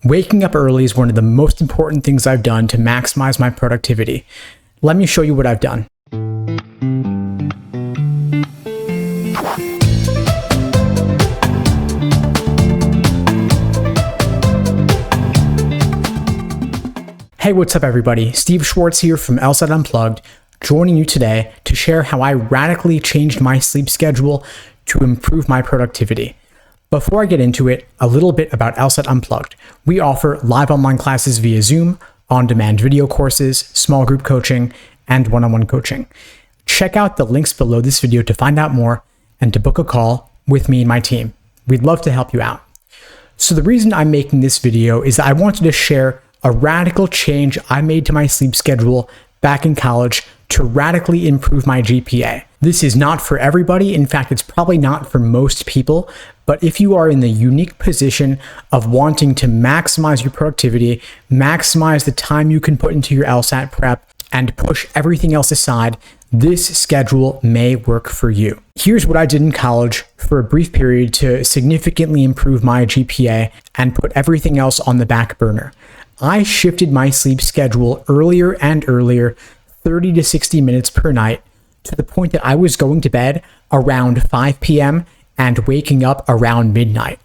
Waking up early is one of the most important things I've done to maximize my productivity. Let me show you what I've done. Hey, what's up everybody? Steve Schwartz here from LSAT Unplugged, joining you today to share how I radically changed my sleep schedule to improve my productivity. Before I get into it, a little bit about LSAT Unplugged. We offer live online classes via Zoom, on-demand video courses, small group coaching, and one-on-one coaching. Check out the links below this video to find out more and to book a call with me and my team. We'd love to help you out. So the reason I'm making this video is that I wanted to share a radical change I made to my sleep schedule back in college to radically improve my GPA. This is not for everybody. In fact, it's probably not for most people, but if you are in the unique position of wanting to maximize your productivity, maximize the time you can put into your LSAT prep, and push everything else aside, this schedule may work for you. Here's what I did in college for a brief period to significantly improve my GPA and put everything else on the back burner. I shifted my sleep schedule earlier and earlier, 30 to 60 minutes per night, to the point that I was going to bed around 5 p.m. and waking up around midnight.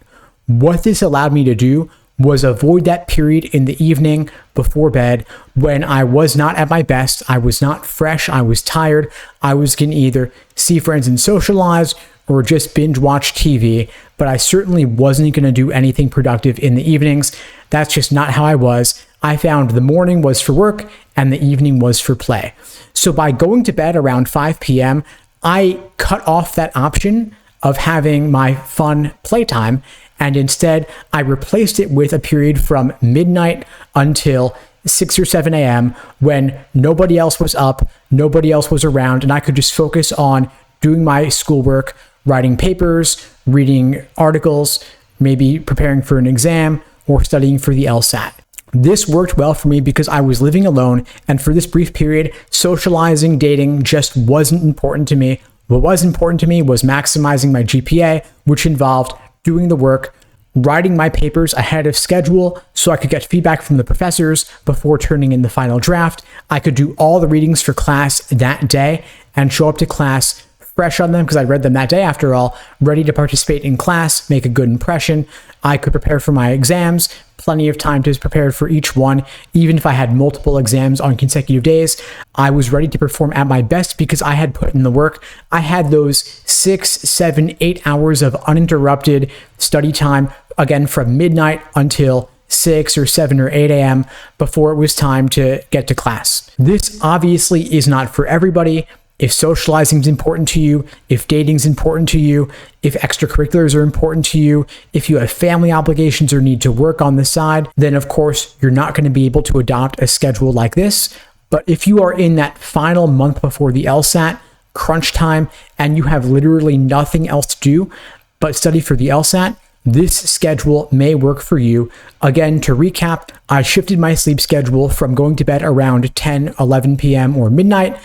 What this allowed me to do was avoid that period in the evening before bed when I was not at my best, I was not fresh, I was tired, I was going to either see friends and socialize or just binge watch TV, but I certainly wasn't going to do anything productive in the evenings. That's just not how I was. I found the morning was for work and the evening was for play. So by going to bed around 5 p.m., I cut off that option of having my fun playtime, and instead I replaced it with a period from midnight until 6 or 7 a.m. when nobody else was up, nobody else was around, and I could just focus on doing my schoolwork, writing papers, reading articles, maybe preparing for an exam, or studying for the LSAT. This worked well for me because I was living alone, and for this brief period, socializing, dating just wasn't important to me. What was important to me was maximizing my GPA, which involved doing the work, writing my papers ahead of schedule so I could get feedback from the professors before turning in the final draft. I could do all the readings for class that day and show up to class fresh on them because I read them that day after all, ready to participate in class, make a good impression. I could prepare for my exams, plenty of time to prepare for each one. Even if I had multiple exams on consecutive days, I was ready to perform at my best because I had put in the work. I had those 6, 7, 8 hours of uninterrupted study time, again, from midnight until 6 or 7 or 8 a.m. before it was time to get to class. This obviously is not for everybody. If socializing is important to you, if dating is important to you, if extracurriculars are important to you, if you have family obligations or need to work on the side, then of course you're not going to be able to adopt a schedule like this. But if you are in that final month before the LSAT, crunch time, and you have literally nothing else to do but study for the LSAT, this schedule may work for you. Again, to recap, I shifted my sleep schedule from going to bed around 10, 11 p.m. or midnight,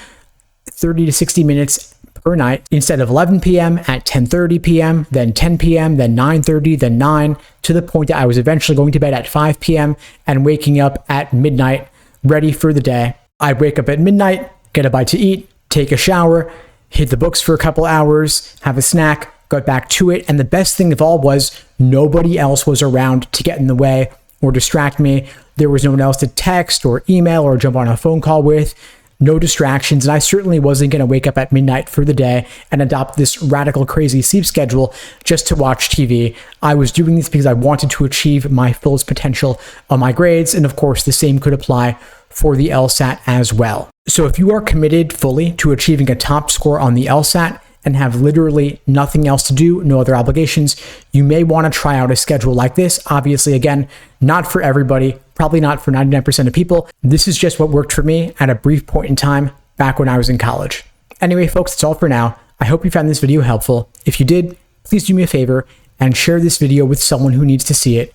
30 to 60 minutes per night, instead of 11 p.m. at 10:30 p.m., then 10 p.m., then 9:30, then 9, to the point that I was eventually going to bed at 5 p.m. and waking up at midnight, ready for the day. I'd wake up at midnight, get a bite to eat, take a shower, hit the books for a couple hours, have a snack, got back to it, and the best thing of all was nobody else was around to get in the way or distract me. There was no one else to text or email or jump on a phone call with. No distractions, and I certainly wasn't going to wake up at midnight for the day and adopt this radical, crazy sleep schedule just to watch TV. I was doing this because I wanted to achieve my fullest potential on my grades, and of course, the same could apply for the LSAT as well. So if you are committed fully to achieving a top score on the LSAT and have literally nothing else to do, no other obligations, you may want to try out a schedule like this. Obviously, again, not for everybody, probably not for 99% of people. This is just what worked for me at a brief point in time back when I was in college. Anyway, folks, that's all for now. I hope you found this video helpful. If you did, please do me a favor and share this video with someone who needs to see it.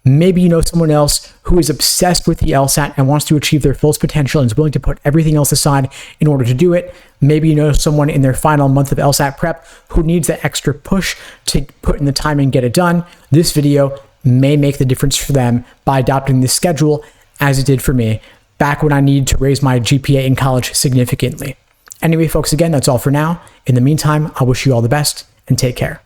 Maybe you know someone else who is obsessed with the LSAT and wants to achieve their fullest potential and is willing to put everything else aside in order to do it. Maybe you know someone in their final month of LSAT prep who needs that extra push to put in the time and get it done. This video may make the difference for them by adopting this schedule, as it did for me back when I needed to raise my GPA in college significantly. Anyway, folks, again, that's all for now. In the meantime, I wish you all the best and take care.